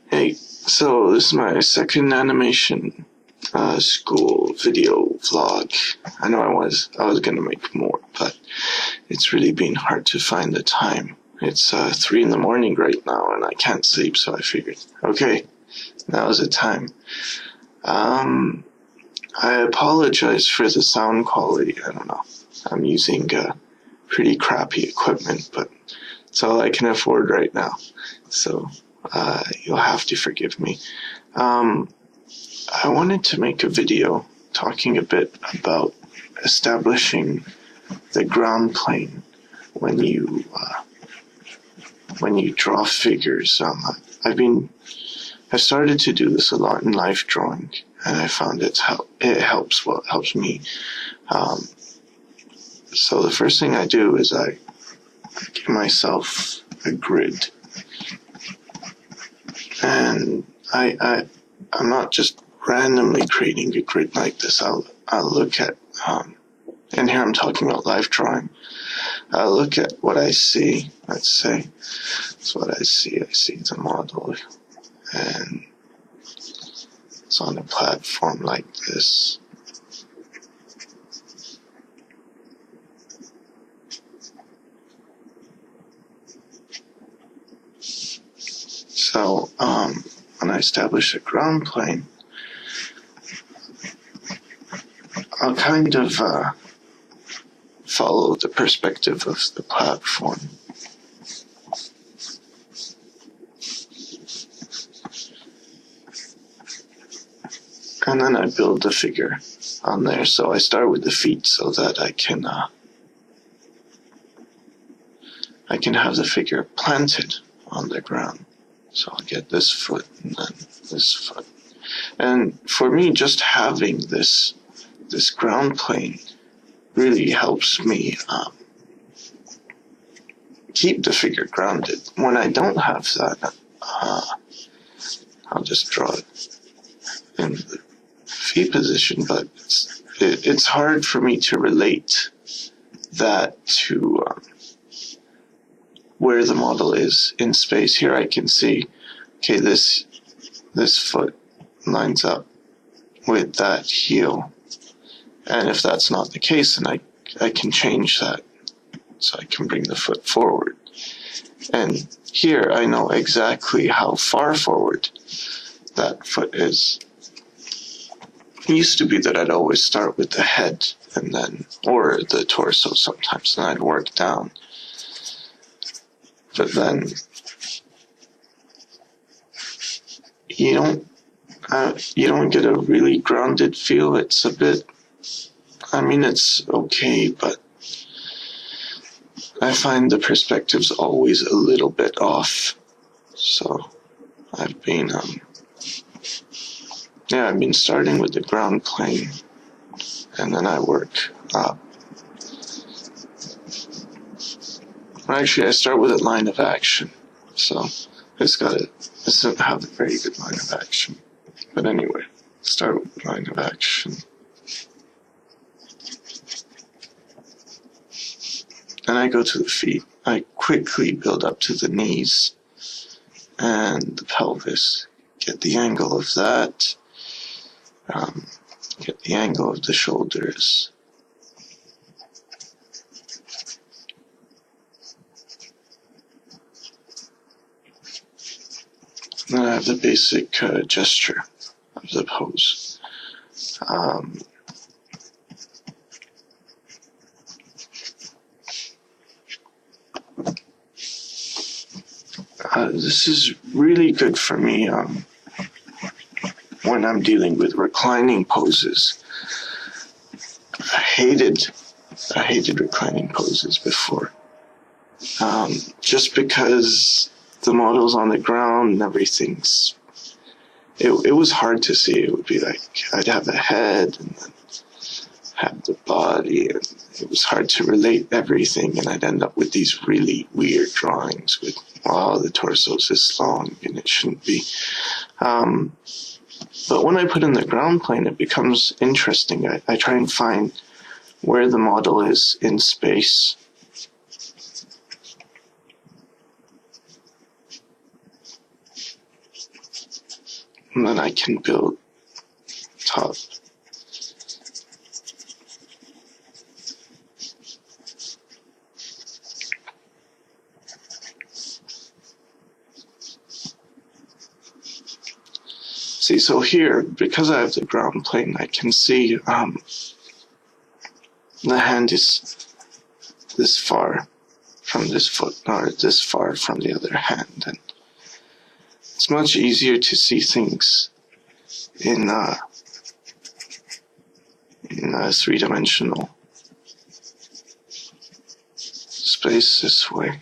Hey, so this is my second animation school video vlog. I know I was gonna make more, but it's really been hard to find the time. It's 3 in the morning right now and I can't sleep, so I figured, okay, now is the time. I apologize for the sound quality. I don't know. I'm using pretty crappy equipment, but it's all I can afford right now. So you'll have to forgive me. I wanted to make a video talking a bit about establishing the ground plane when you draw figures. I've started to do this a lot in life drawing, and I found it helps me. So the first thing I do is I give myself a grid, and I'm not just randomly creating a grid like this. I'll look at and here I'm talking about life drawing. I'll look at what I see. Let's say that's what I see. I see the model, and it's on a platform like this. So when I establish a ground plane, I'll kind of follow the perspective of the platform. And then I build the figure on there. So I start with the feet so that I can have the figure planted on the ground. So I'll get this foot and then this foot. And for me, just having this ground plane really helps me keep the figure grounded. When I don't have that, I'll just draw it in the feet position, but it's hard for me to relate that to where the model is in space. Here I can see, okay, this foot lines up with that heel. And if that's not the case, then I can change that. So I can bring the foot forward. And here I know exactly how far forward that foot is. It used to be that I'd always start with the head and then, or the torso sometimes, and I'd work down. But then you don't get a really grounded feel. It's a bit, it's okay, but I find the perspective's always a little bit off. So I've been starting with the ground plane, and then I work up. Actually, I start with a line of action. So it doesn't have a very good line of action. But anyway, start with the line of action. And I go to the feet. I quickly build up to the knees and the pelvis. Get the angle of that. Get the angle of the shoulders. And then I have the basic gesture of the pose. This is really good for me when I'm dealing with reclining poses. I hated reclining poses before, just because the model's on the ground and everything's. It was hard to see. It would be like I'd have a head and then have the body, and it was hard to relate everything, and I'd end up with these really weird drawings with, wow, the torso's this long and it shouldn't be. But when I put in the ground plane, it becomes interesting. I try and find where the model is in space. and then I can build top. See, so here, because I have the ground plane, I can see the hand is this far from this foot, or this far from the other hand, and it's much easier to see things in a three-dimensional space this way.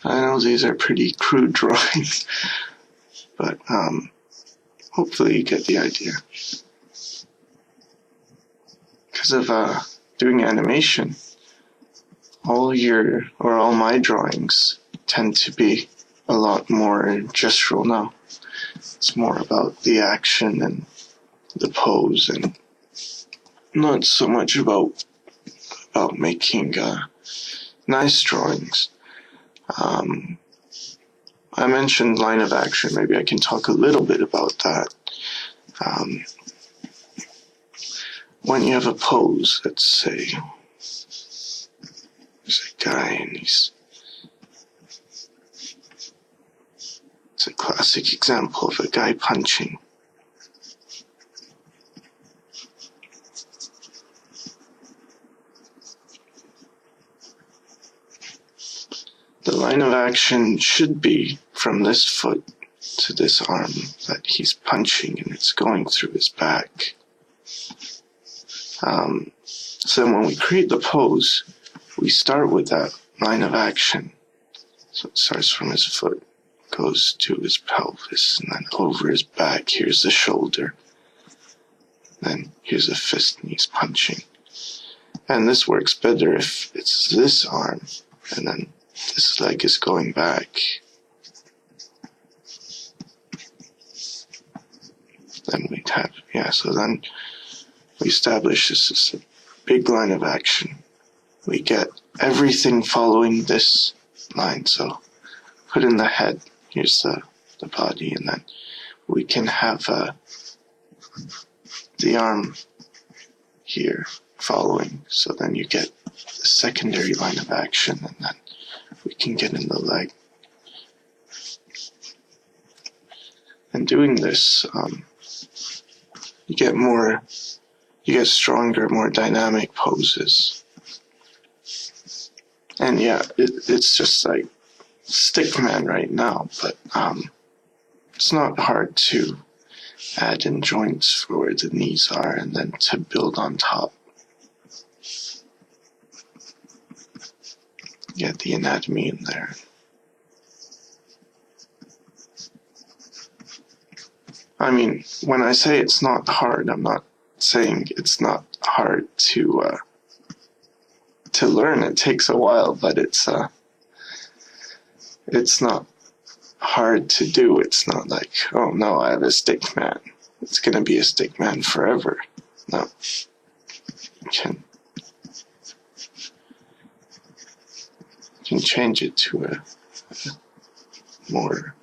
I know these are pretty crude drawings, but hopefully you get the idea. Because of doing animation, all my drawings tend to be a lot more gestural now. It's more about the action and the pose, and not so much about making nice drawings. I mentioned line of action. Maybe I can talk a little bit about that. When you have a pose, let's say there's a guy and it's a classic example of a guy punching. The line of action should be from this foot to this arm that he's punching, and it's going through his back. So when we create the pose, we start with that line of action. So it starts from his foot, goes to his pelvis, and then over his back. Here's the shoulder. Then here's a fist, and he's punching. And this works better if it's this arm, and then this leg is going back. Then we have, so then we establish this is a big line of action. We get everything following this line. So put in the head, here's the body, and then we can have the arm here following. So then you get the secondary line of action, and then we can get in the leg. And doing this, you get stronger, more dynamic poses. And it's just like Stickman right now, but it's not hard to add in joints for where the knees are and then to build on top. Get the anatomy in there. I mean, when I say it's not hard, I'm not saying it's not hard to learn. It takes a while, but it's not hard to do. It's not like, oh no, I have a stickman. It's gonna be a stickman forever. No, you can change it to a more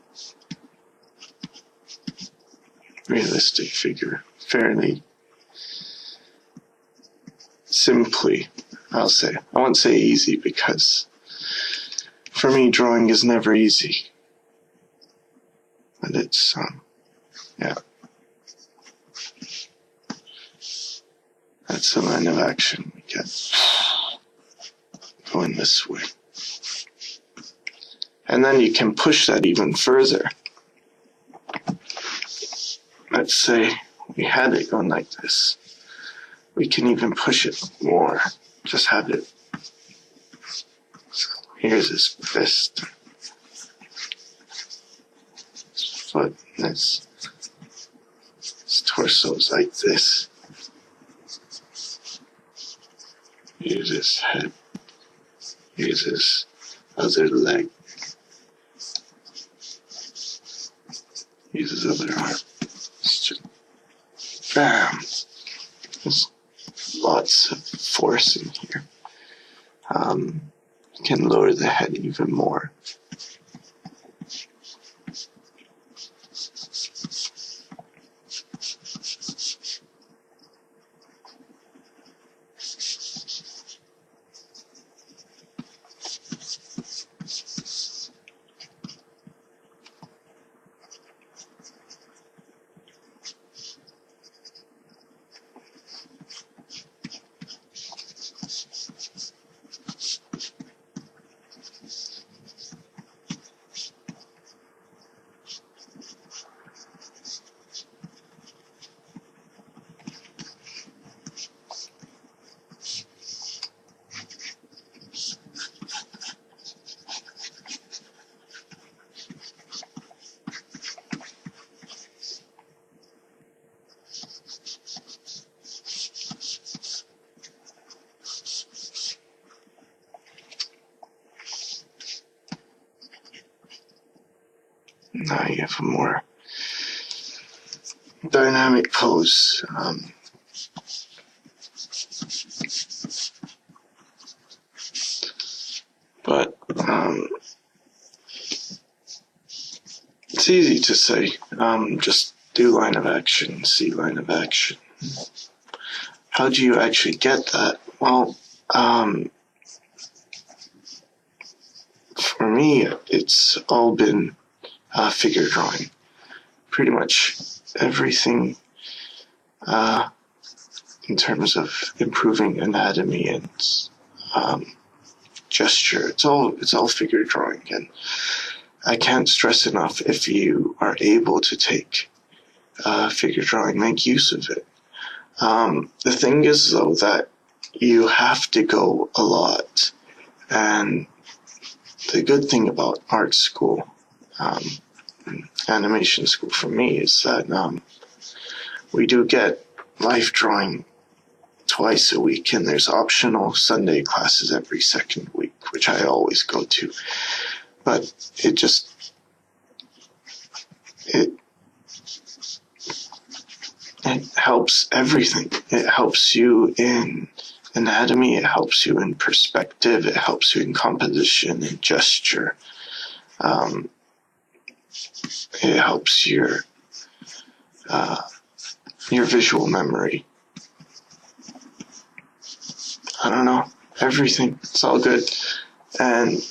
realistic figure, fairly simply, I'll say. I won't say easy, because for me drawing is never easy. But it's, that's the line of action we get going this way. And then you can push that even further. Let's say we had it going like this. we can even push it more. Just have it. So here's his fist, his foot, and his torso's like this. Here's his head. Here's his other leg. Here's his other arm. It's just bam. There's lots of force in here. You can lower the head even more. Now you have a more dynamic pose. But it's easy to say. Just do line of action, see line of action. How do you actually get that? Well, for me, it's all been figure drawing. Pretty much everything in terms of improving anatomy and gesture. It's all figure drawing, and I can't stress enough, if you are able to take figure drawing, make use of it. The thing is, though, that you have to go a lot, and the good thing about art school, animation school for me, is that we do get life drawing twice a week, and there's optional Sunday classes every second week, which I always go to. But it helps everything. It helps you in anatomy, it helps you in perspective, it helps you in composition and gesture. It helps your visual memory. I don't know, everything. It's all good. And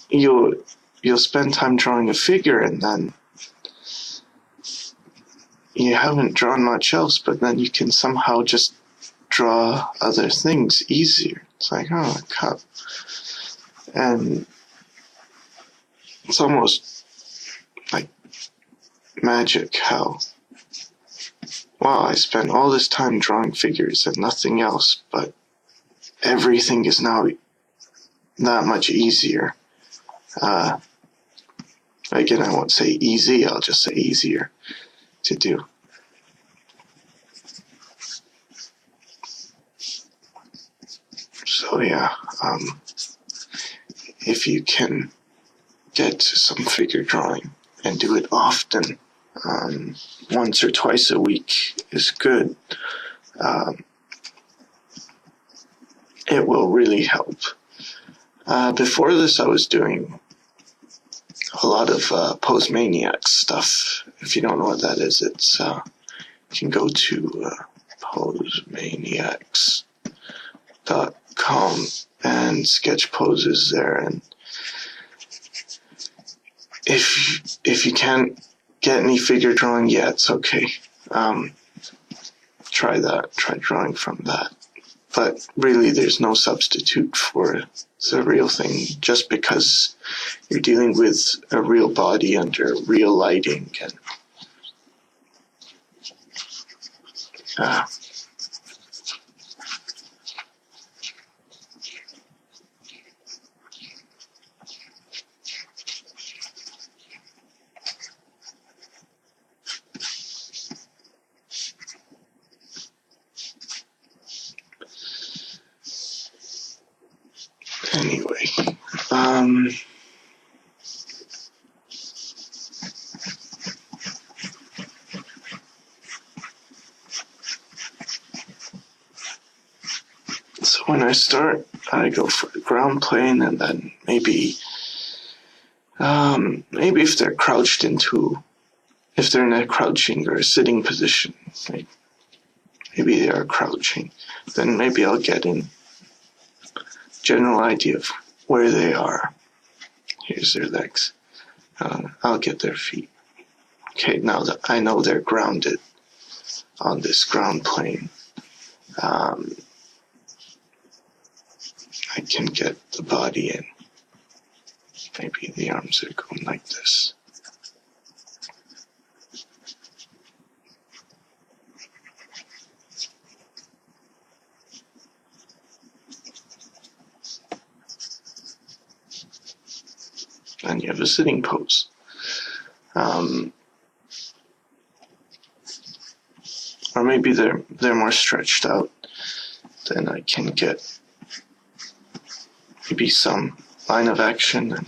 you'll spend time drawing a figure, and then you haven't drawn much else, but then you can somehow just draw other things easier. It's like, oh, a cup. And it's almost like magic how, wow, I spent all this time drawing figures and nothing else, but everything is now that much easier. Again, I won't say easy, I'll just say easier to do. So yeah, if you can get to some figure drawing and do it often, once or twice a week is good. It will really help. Before this, I was doing a lot of Pose Maniacs stuff. If you don't know what that is, it's you can go to posemaniacs.com and sketch poses there. And if you can't get any figure drawing, yeah, it's okay. Try that. Try drawing from that. But really, there's no substitute for the real thing, just because you're dealing with a real body under real lighting. And Anyway, so when I start, I go for the ground plane, and then maybe if they're crouched if they're in a crouching or a sitting position, like maybe they are crouching, then maybe I'll get in general idea of where they are. Here's their legs. I'll get their feet. Okay, now that I know they're grounded on this ground plane, I can get the body in. Maybe the arms are going like this. And you have a sitting pose. Or maybe they're more stretched out. Then I can get maybe some line of action. And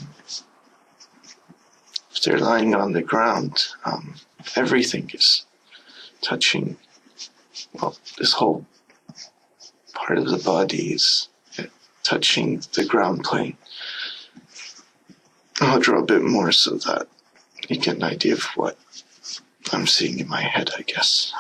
if they're lying on the ground, everything is touching. Well, this whole part of the body is touching the ground plane. I'll draw a bit more so that you get an idea of what I'm seeing in my head, I guess.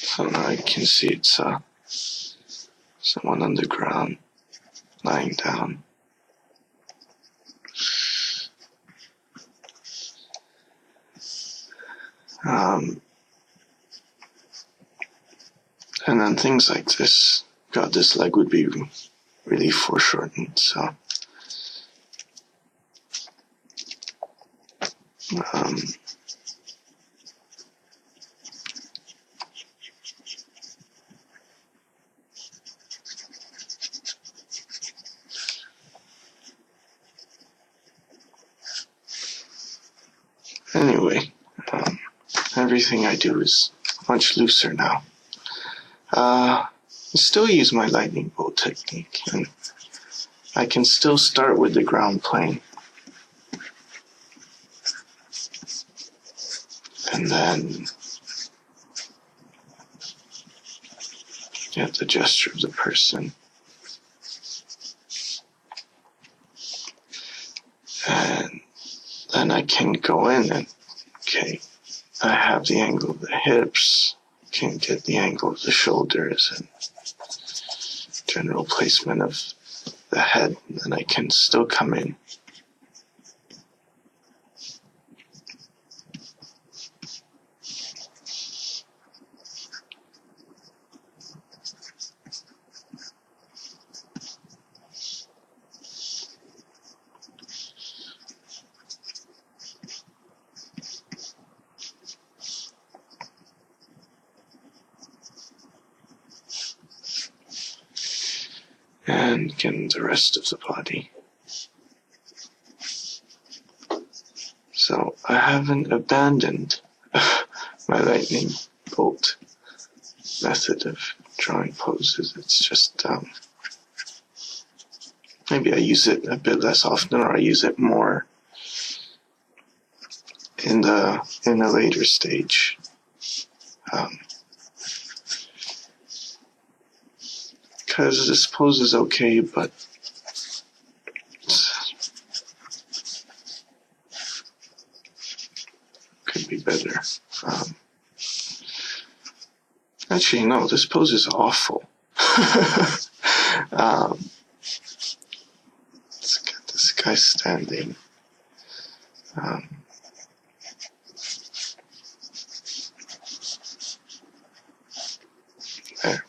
So now I can see it's someone on the ground, lying down. And then things like this. God, this leg would be really foreshortened, so. Anyway, everything I do is much looser now. I still use my lightning bolt technique, and I can still start with the ground plane. And then get the gesture of the person. And then I can go in and, okay, I have the angle of the hips, can get the angle of the shoulders and general placement of the head, and then I can still come in. And getting the rest of the body. So I haven't abandoned my lightning bolt method of drawing poses. It's just maybe I use it a bit less often, or I use it more in the later stage. Because this pose is okay, but could be better. Actually, no, this pose is awful. Let's get this guy standing. There.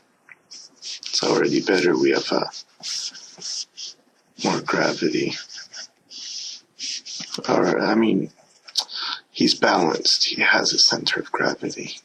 It's already better. We have more gravity. Or, I mean, he's balanced. He has a center of gravity.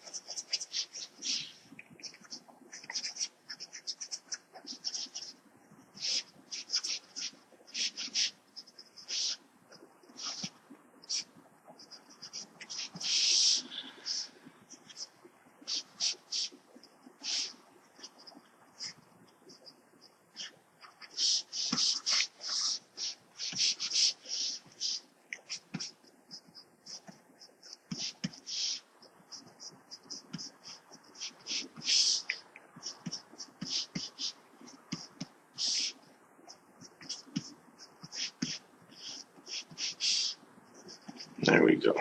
There we go.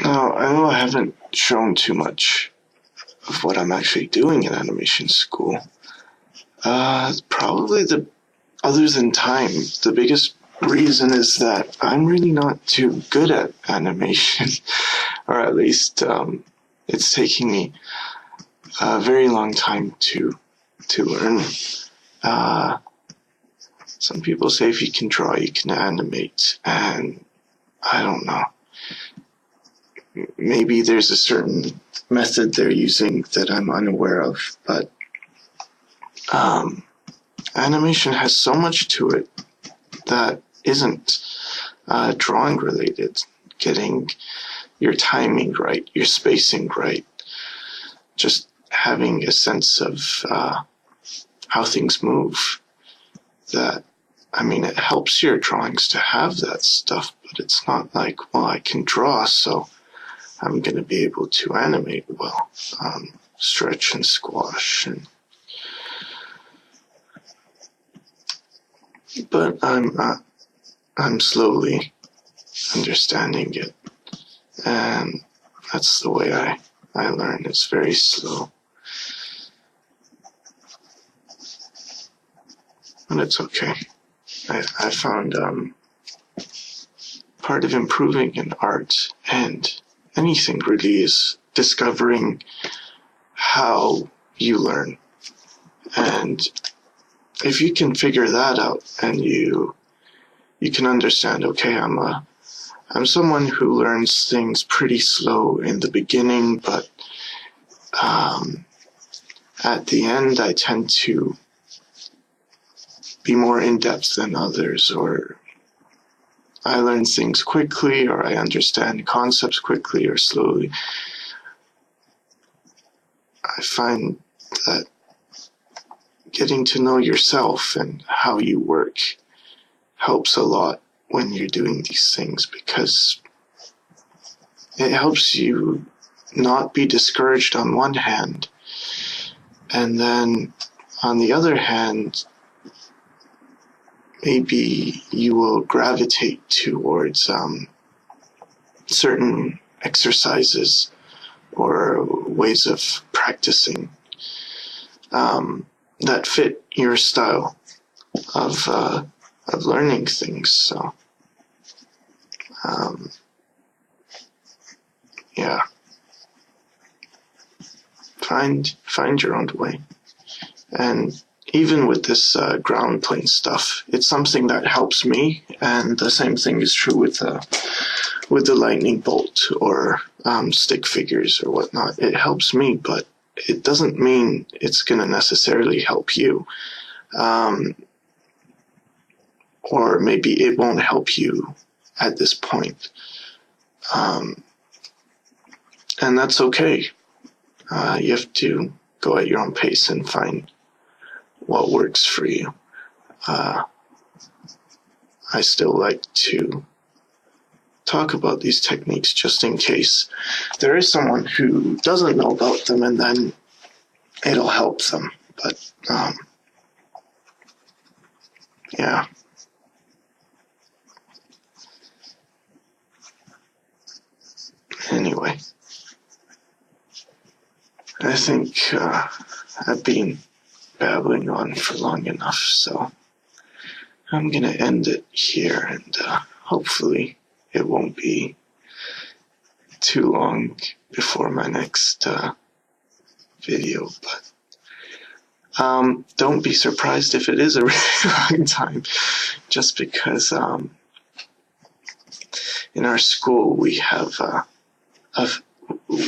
Now, I know I haven't shown too much of what I'm actually doing in animation school. Probably other than time, the biggest reason is that I'm really not too good at animation, or at least it's taking me a very long time to learn. Some people say if you can draw, you can animate, and I don't know. Maybe there's a certain method they're using that I'm unaware of, but animation has so much to it that isn't drawing related. Getting your timing right, your spacing right, just having a sense of how things move. That, I mean, it helps your drawings to have that stuff, but it's not like, well, I can draw, so I'm going to be able to animate well, stretch and squash. But I'm slowly understanding it, and that's the way I learn. It's very slow, and it's okay. I found part of improving in art and anything really is discovering how you learn. And if you can figure that out and you can understand, okay, I'm someone who learns things pretty slow in the beginning, but at the end I tend to be more in-depth than others, or I learn things quickly, or I understand concepts quickly or slowly. I find that getting to know yourself and how you work helps a lot when you're doing these things, because it helps you not be discouraged on one hand, and then on the other hand, maybe you will gravitate towards certain exercises or ways of practicing that fit your style of learning things. So, yeah, find your own way. And even with this Groundplane stuff, it's something that helps me, and the same thing is true with the lightning bolt or stick figures or whatnot. It helps me, but it doesn't mean it's going to necessarily help you. Or maybe it won't help you at this point. And that's okay. You have to go at your own pace and find what works for you. I still like to talk about these techniques just in case there is someone who doesn't know about them, and then it'll help them. But yeah. Anyway, I think I've been babbling on for long enough, so I'm gonna end it here, and hopefully it won't be too long before my next video, but don't be surprised if it is a really long time, just because in our school we have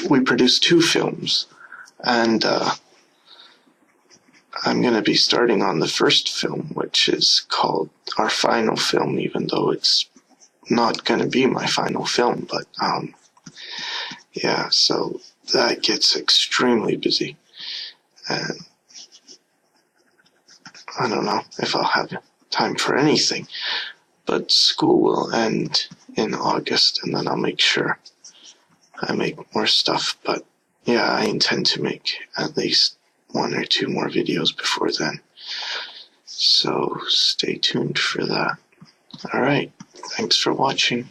we produce 2 films, and I'm going to be starting on the first film, which is called our final film, even though it's not going to be my final film. But yeah, so that gets extremely busy, and I don't know if I'll have time for anything. But school will end in August, and then I'll make sure I make more stuff. But yeah, I intend to make at least 1 or 2 more videos before then. So stay tuned for that. Alright, thanks for watching.